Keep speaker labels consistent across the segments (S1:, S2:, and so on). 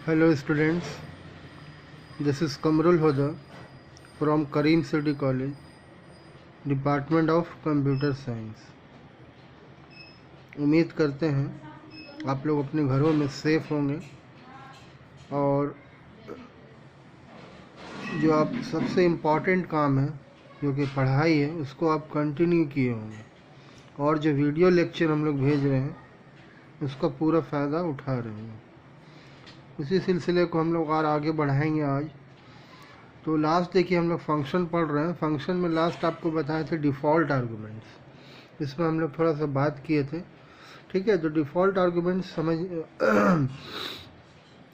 S1: Hello students, this is Kamrul Hoda from Kareem City College, Department of Computer Science। उम्मीद करते हैं आप लोग अपने घरों में सेफ होंगे और जो आप सबसे इम्पॉर्टेंट काम है जो कि पढ़ाई है उसको आप कंटिन्यू किए होंगे और जो वीडियो लेक्चर हम लोग भेज रहे हैं उसका पूरा फ़ायदा उठा रहे हैं। उसी सिलसिले को हम लोग और आगे बढ़ाएंगे आज। तो लास्ट देखिए हम लोग फंक्शन पढ़ रहे हैं। फंक्शन में लास्ट आपको बताए थे डिफ़ॉल्ट आर्गुमेंट्स, इसमें हम लोग थोड़ा सा बात किए थे। ठीक है, तो डिफ़ॉल्ट आर्गुमेंट्स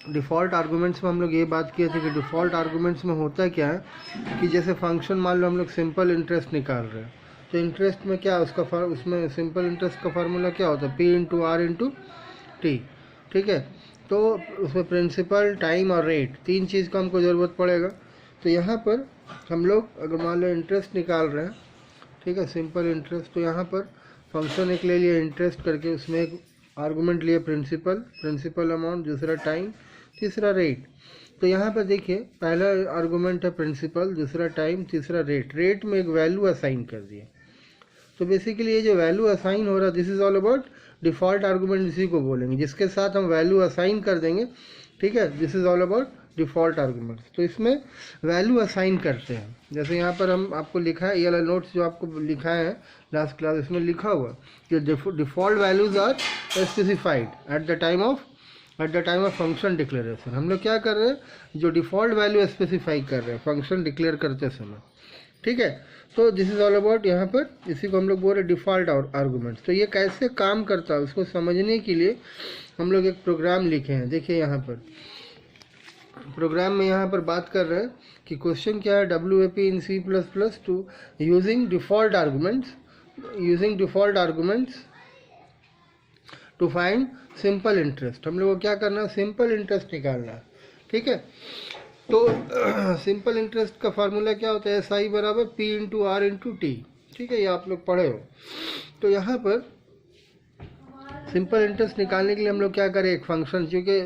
S1: डिफ़ॉल्ट आर्गुमेंट्स में हम लोग ये बात किए थे कि डिफ़ॉल्ट आर्गुमेंट्स में होता क्या है कि जैसे फंक्शन मान लो हम लोग सिंपल इंटरेस्ट निकाल रहे हैं, तो इंटरेस्ट में क्या उसका उसमें सिंपल इंटरेस्ट का फार्मूला क्या होता है, P into R into T. ठीक है, तो उसमें प्रिंसिपल, टाइम और रेट, तीन चीज़ का हमको ज़रूरत पड़ेगा। तो यहाँ पर हम लोग अगर मान लो इंटरेस्ट निकाल रहे हैं, ठीक है, सिंपल इंटरेस्ट, तो यहाँ पर फंक्शन एक ले लिया इंटरेस्ट करके, उसमें एक आर्गुमेंट लिया प्रिंसिपल अमाउंट, दूसरा टाइम, तीसरा रेट। तो यहाँ पर देखिए पहला आर्गुमेंट है प्रिंसिपल, दूसरा टाइम, तीसरा रेट। रेट में एक वैल्यू असाइन कर दिया। तो बेसिकली ये जो वैल्यू असाइन हो रहा है this is all about default argument, इसी को बोलेंगे जिसके साथ हम वैल्यू असाइन कर देंगे। ठीक है, this is all about default argument. तो इसमें वैल्यू असाइन करते हैं, जैसे यहाँ पर हम आपको लिखा है, ये वाला नोट्स जो आपको लिखा है लास्ट क्लास, इसमें लिखा हुआ कि default values are specified at the time of function declaration. हम लोग क्या कर रहे हैं, जो डिफ़ॉल्ट वैल्यू स्पेसिफाई कर रहे हैं फंक्शन डिक्लेयर करते समय। ठीक है, तो दिस इज़ ऑल अबाउट, यहाँ पर इसी को हम लोग बोल रहे डिफ़ॉल्ट आर्गुमेंट्स। तो ये कैसे काम करता है उसको समझने के लिए हम लोग एक प्रोग्राम लिखे हैं। देखिए यहाँ पर प्रोग्राम में यहाँ पर बात कर रहे हैं कि क्वेश्चन क्या है, WAP in C++ to using default arguments to find simple interest. हम लोग को क्या करना है, सिंपल इंटरेस्ट निकालना है। ठीक है, तो सिंपल इंटरेस्ट का फार्मूला क्या होता है, SI बराबर P into R into T. ठीक है, ये आप लोग पढ़े हो। तो यहाँ पर सिंपल इंटरेस्ट निकालने के लिए हम लोग क्या करें, एक फंक्शन, क्योंकि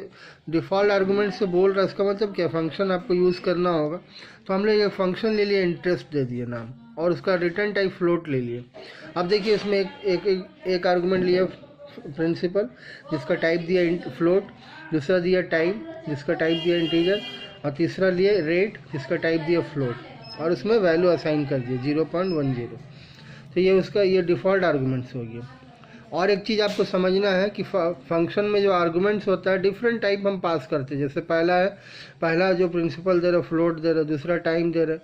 S1: डिफ़ॉल्ट आर्गुमेंट से बोल रहा है, इसका मतलब क्या, फंक्शन आपको यूज़ करना होगा। तो हम लोग एक फंक्शन ले लिए, इंटरेस्ट दे दिए नाम, और उसका रिटर्न टाइप फ्लोट ले लिए। अब देखिए इसमें एक आर्गुमेंट लिया प्रिंसिपल, जिसका टाइप दिया फ्लोट, दूसरा दिया टाइम, जिसका टाइप दिया इंटीजर, और तीसरा लिए रेट, जिसका टाइप दिया फ्लोट, और उसमें वैल्यू असाइन कर दिए 0.10। तो ये उसका ये डिफ़ॉल्ट आर्गुमेंट्स हो गया। और एक चीज़ आपको समझना है कि फंक्शन में जो आर्गुमेंट्स होता है डिफरेंट टाइप हम पास करते हैं। जैसे पहला जो प्रिंसिपल दे रहा फ्लोट दे रहा, दूसरा टाइम दे रहा,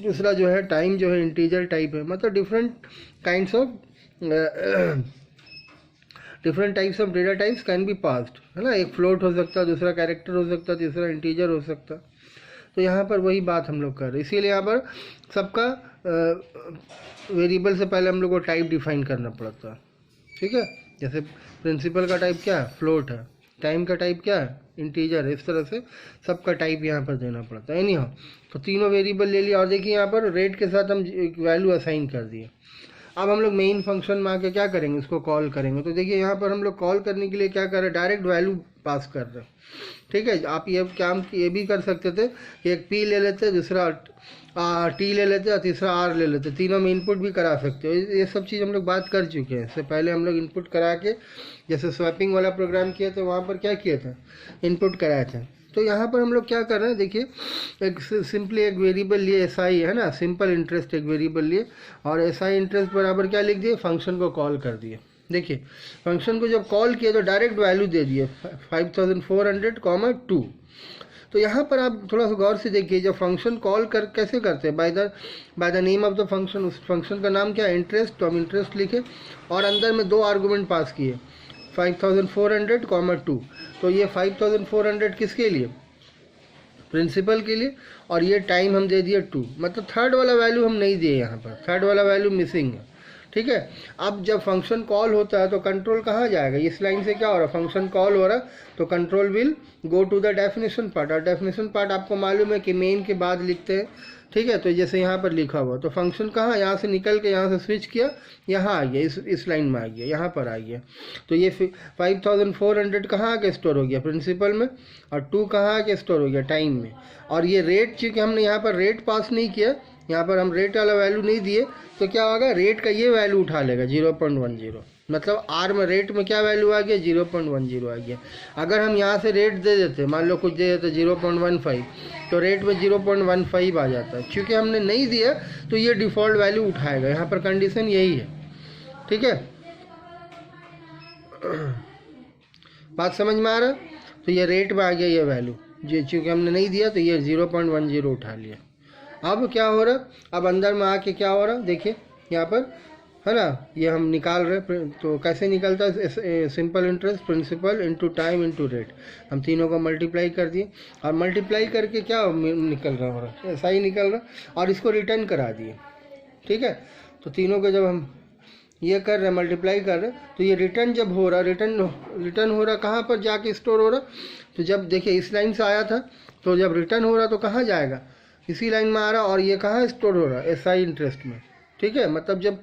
S1: दूसरा जो है टाइम जो है इंटीजर टाइप है। मतलब different types of data types can be passed, है ना। एक फ्लोट हो सकता है, दूसरा कैरेक्टर हो सकता है, तीसरा इंटीजर हो सकता है। तो यहाँ पर वही बात हम लोग कर रहे हैं। इसीलिए यहाँ पर सबका वेरिएबल से पहले हम लोग को टाइप डिफाइन करना पड़ता है। ठीक है, जैसे प्रिंसिपल का टाइप क्या है, फ्लोट है, टाइम का टाइप क्या है, इंटीजर है। इस तरह से सबका टाइप यहाँ पर देना पड़ता है। एनीहाउ, तो तीनों वेरिएबल ले लिया, और देखिए यहाँ पर रेट के साथ हम एक वैल्यू असाइन कर दिए। अब हम लोग मेन फंक्शन में आके क्या करेंगे, उसको कॉल करेंगे। तो देखिए यहाँ पर हम लोग कॉल करने के लिए क्या कर रहे हैं, डायरेक्ट वैल्यू पास कर रहे हैं। ठीक है, आप ये काम ये भी कर सकते थे, एक P ले लेते, दूसरा T ले लेते और तीसरा R ले लेते, तीनों में इनपुट भी करा सकते हो। ये सब चीज़ हम लोग बात कर चुके हैं। इससे पहले हम लोग इनपुट करा के, जैसे स्वैपिंग वाला प्रोग्राम किया तो वहाँ पर क्या किया था, इनपुट कराए थे। तो यहाँ पर हम लोग क्या कर रहे हैं, देखिए एक सिंपली एक वेरिएबल लिए SI, है ना, सिंपल इंटरेस्ट एक वेरिएबल लिए, और SI इंटरेस्ट बराबर क्या लिख दिए, फंक्शन को कॉल कर दिए। देखिए फंक्शन को जब कॉल किया तो डायरेक्ट वैल्यू दे दिए 5400, 2। तो यहाँ पर आप थोड़ा सा गौर से देखिए, जब फंक्शन कॉल कैसे करते हैं, by the name of the function. उस फंक्शन का नाम क्या है, इंटरेस्ट। तो हम इंटरेस्ट लिखे और अंदर में दो आर्गुमेंट पास किए, 5400, 2। तो ये 5400 किसके लिए, प्रिंसिपल के लिए, और ये टाइम हम दे दिए 2। मतलब थर्ड वाला वैल्यू हम नहीं दिए, यहाँ पर थर्ड वाला वैल्यू मिसिंग है। ठीक है। अब जब फंक्शन कॉल होता है तो कंट्रोल कहाँ जाएगा, इस लाइन से क्या हो रहा है, फंक्शन कॉल हो रहा है तो control will go to the definition part. और डेफिनेशन पार्ट आपको मालूम है कि मेन के बाद लिखते हैं, ठीक है। तो जैसे यहाँ पर लिखा हुआ, तो फंक्शन कहाँ, यहाँ से निकल के यहाँ से स्विच किया, यहाँ आ गया, इस लाइन में आ गया, यहाँ पर आ गया। तो ये 5400 कहाँ आके स्टोर हो गया, प्रिंसिपल में, और 2 कहाँ आके स्टोर हो गया, टाइम में। और ये रेट, चूँकि हमने यहाँ पर रेट पास नहीं किया, यहाँ पर हम रेट वाला वैल्यू नहीं दिए, तो क्या होगा, रेट का ये वैल्यू उठा लेगा 0.10, मतलब आर में रेट में क्या वैल्यू आ गया, 0.10 आ गया। अगर हम यहाँ से रेट दे देते, मान लो कुछ दे देते 0.15, तो रेट में 0.15 आ जाता है। क्योंकि हमने नहीं दिया तो ये डिफ़ॉल्ट वैल्यू उठाएगा, यहाँ पर कंडीशन यही है, ठीक है। बात समझ में आ रहा, तो ये रेट में आ गया ये वैल्यू, जो चूँकि हमने नहीं दिया तो ये 0.10 उठा लिया। अब क्या हो रहा, अब अंदर में आके क्या हो रहा, देखिए यहाँ पर है ना, ये हम निकाल रहे, तो कैसे निकलता है, simple interest principal into time into rate. हम तीनों को मल्टीप्लाई कर दिए, और मल्टीप्लाई करके क्या निकल रहा हो रहा, ऐसा ही निकल रहा, और इसको रिटर्न करा दिए, ठीक है। तो तीनों को जब हम ये कर रहे हैं, मल्टीप्लाई कर रहे हैं, तो ये रिटर्न जब हो रहा, रिटर्न हो रहा कहाँ पर जाके स्टोर हो रहा, तो जब देखिए इस लाइन से आया था, तो जब रिटर्न हो रहा तो कहाँ जाएगा, इसी लाइन में आ रहा, और ये कहाँ स्टोर हो रहा, एसआई इंटरेस्ट में, ठीक है। मतलब जब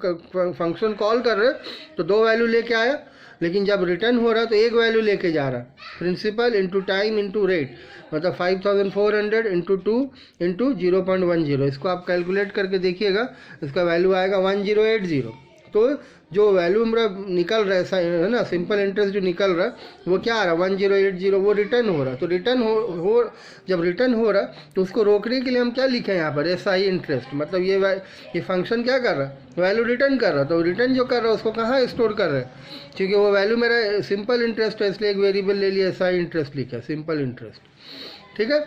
S1: फंक्शन कॉल कर रहे तो 2 वैल्यू लेके आया, लेकिन जब रिटर्न हो रहा तो 1 वैल्यू लेके जा रहा, principal into time into rate, मतलब 5400 इंटू 2 इंटू 0.10। इसको आप कैलकुलेट करके देखिएगा, इसका वैल्यू आएगा 1080। तो जो वैल्यू मेरा निकल रहा है ना, सिंपल इंटरेस्ट जो निकल रहा है वो क्या आ रहा है, 1080, वो रिटर्न हो रहा। तो रिटर्न हो जब रिटर्न हो रहा तो उसको रोकने के लिए हम क्या लिखे हैं यहाँ पर, एसआई इंटरेस्ट, मतलब ये फंक्शन क्या कर रहा है, वैल्यू रिटर्न कर रहा। तो रिटर्न जो कर रहा है उसको कहाँ स्टोर कर रहा है, क्योंकि वो वैल्यू मेरा सिंपल इंटरेस्ट है, इसलिए एक वेरिएबल ले लिया, एसआई इंटरेस्ट लिखा, सिंपल इंटरेस्ट, ठीक है।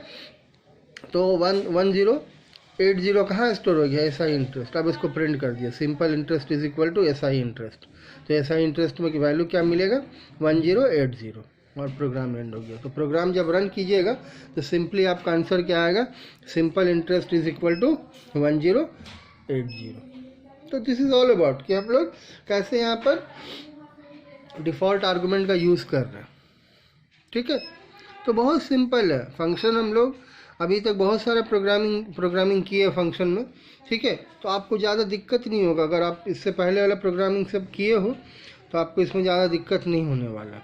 S1: तो 1080 कहाँ स्टोर हो गया, एसआई इंटरेस्ट। अब इसको प्रिंट कर दिया, simple interest is equal to SI interest. तो एसआई इंटरेस्ट में की वैल्यू क्या मिलेगा, 1080, और प्रोग्राम एंड हो गया। तो प्रोग्राम जब रन कीजिएगा तो सिंपली आपका आंसर क्या आएगा, simple interest is equal to 1080। तो दिस इज ऑल अबाउट कि आप लोग कैसे यहाँ पर डिफ़ॉल्ट आर्गूमेंट का यूज़ कर रहे हैं, ठीक है। तो बहुत सिंपल है फंक्शन, हम लोग अभी तक बहुत सारे प्रोग्रामिंग किए फंक्शन में, ठीक है। तो आपको ज़्यादा दिक्कत नहीं होगा, अगर आप इससे पहले वाला प्रोग्रामिंग सब किए हो तो आपको इसमें ज़्यादा दिक्कत नहीं होने वाला।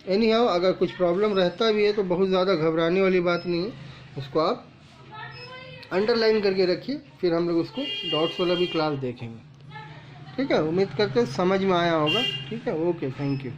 S1: एनी हाउ, अगर कुछ प्रॉब्लम रहता भी है तो बहुत ज़्यादा घबराने वाली बात नहीं है, उसको आप अंडरलाइन करके रखिए, फिर हम लोग उसको डॉट्स वाला भी क्लास देखेंगे, ठीक है। उम्मीद करते हैं समझ में आया होगा, ठीक है। Okay, thank you.